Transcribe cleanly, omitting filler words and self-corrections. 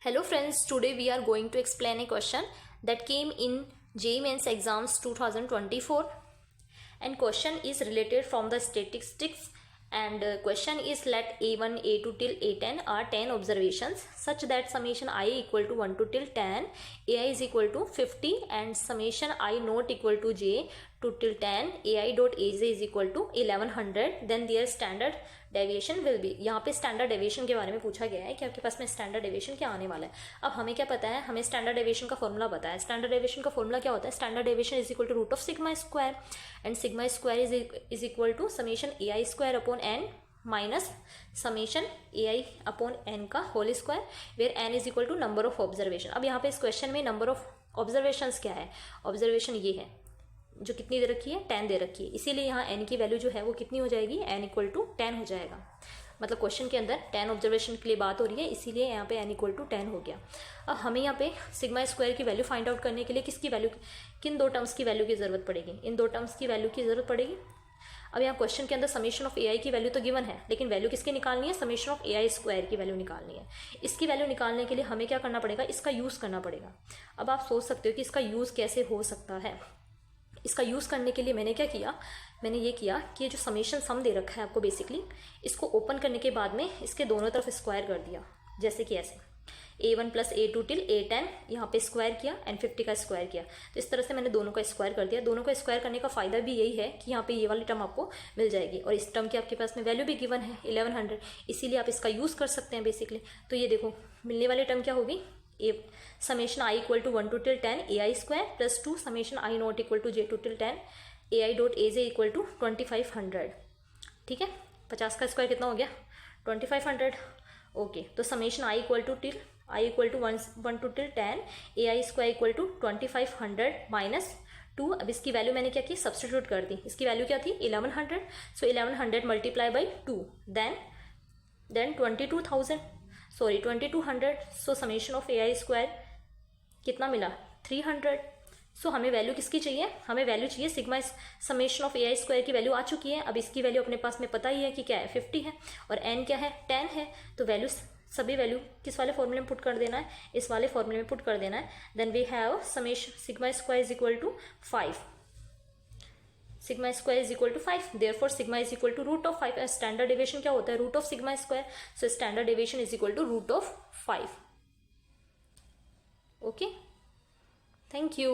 Hello friends, today we are going to explain a question that came in JEE Mains exams 2024 and question is related from the statistics and question is let A1, A2 till A10 are 10 observations such that summation I equal to 1 to till 10, AI is equal to 50 and summation I not equal to J 2 till 10, AI dot AJ is equal to 1100 then their standard deviation will be. यहाँ पे standard deviation के बारे में पूछा गया है कि आपके पास में स्टैंडर्ड डेविएशन क्या आने वाला है। अब हमें क्या पता है, हमें स्टैंडर्ड डेविएशन का फॉर्मूला पता है। स्टैंडर्ड डेविएशन का फॉर्मूला क्या होता है, standard deviation is equal to root of sigma square and sigma square is equal to summation A I square upon N minus summation A I upon N का whole square where N is equal to number of observation. अब यहाँ पे इस question में number of observation क्या है, observation ये है जो कितनी दे रखी है, 10 दे रखी है, इसीलिए यहाँ n की वैल्यू जो है वो कितनी हो जाएगी, n इक्वल टू 10 हो जाएगा। मतलब क्वेश्चन के अंदर 10 ऑब्जर्वेशन के लिए बात हो रही है, इसीलिए यहाँ पे n इक्वल टू 10 हो गया। अब हमें यहाँ पे सिग्मा स्क्वायर की वैल्यू फाइंड आउट करने के लिए किसकी वैल्यू, किन दो टर्म्स की वैल्यू की जरूरत पड़ेगी, इन दो टर्म्स की वैल्यू की जरूरत पड़ेगी। अब यहाँ क्वेश्चन के अंदर समेशन ऑफ ए आई की वैल्यू तो गिवन है, लेकिन वैल्यू किसकी निकालनी है, summation of A I square की वैल्यू निकालनी है। इसकी वैल्यू निकालने के लिए हमें क्या करना पड़ेगा, इसका यूज़ करना पड़ेगा। अब आप सोच सकते हो कि इसका यूज़ कैसे हो सकता है। इसका यूज़ करने के लिए मैंने क्या किया, मैंने ये किया कि ये जो समेशन सम दे रखा है आपको, बेसिकली इसको ओपन करने के बाद में इसके दोनों तरफ स्क्वायर कर दिया, जैसे कि ऐसे A1 plus A2 till A10 यहाँ पे स्क्वायर किया एंड 50 का स्क्वायर किया। तो इस तरह से मैंने दोनों का स्क्वायर कर दिया। दोनों का स्क्वायर करने का फ़ायदा भी यही है कि यहाँ पे ये वाली टर्म आपको मिल जाएगी और इस टर्म की आपके पास में वैल्यू भी गिवन है 1100, इसीलिए आप इसका यूज़ कर सकते हैं बेसिकली। तो ये देखो मिलने वाली टर्म क्या होगी, summation I equal to 1 to till 10 A I square plus 2 summation I not equal to J to till 10 A I dot A J equal to 2500। ठीक है, 50 का स्क्वायर कितना हो गया, 2500। ओके, तो summation I equal to till I equal to 1 to till 10 A I square equal to 2500 minus 2। अब इसकी value मैंने क्या की, सब्सटीट्यूट कर दी। इसकी वैल्यू क्या थी 1100, so 1100 multiply by 2 then 2200 so summation of A I square कितना मिला 300। सो हमें वैल्यू किसकी चाहिए, हमें वैल्यू चाहिए sigma summation of A I square की वैल्यू आ चुकी है। अब इसकी वैल्यू अपने पास में पता ही है कि क्या है 50 है और n क्या है 10 है। तो वैल्यू सभी वैल्यू किस वाले फॉर्मूले में पुट कर देना है, इस वाले फॉर्मूले में पुट कर देना है। Then we have summation sigma square is equal to 5, sigma square is equal to 5, therefore sigma is equal to root of 5। Standard deviation क्या होता है, root of sigma square, so standard deviation is equal to root of 5। Okay, thank you.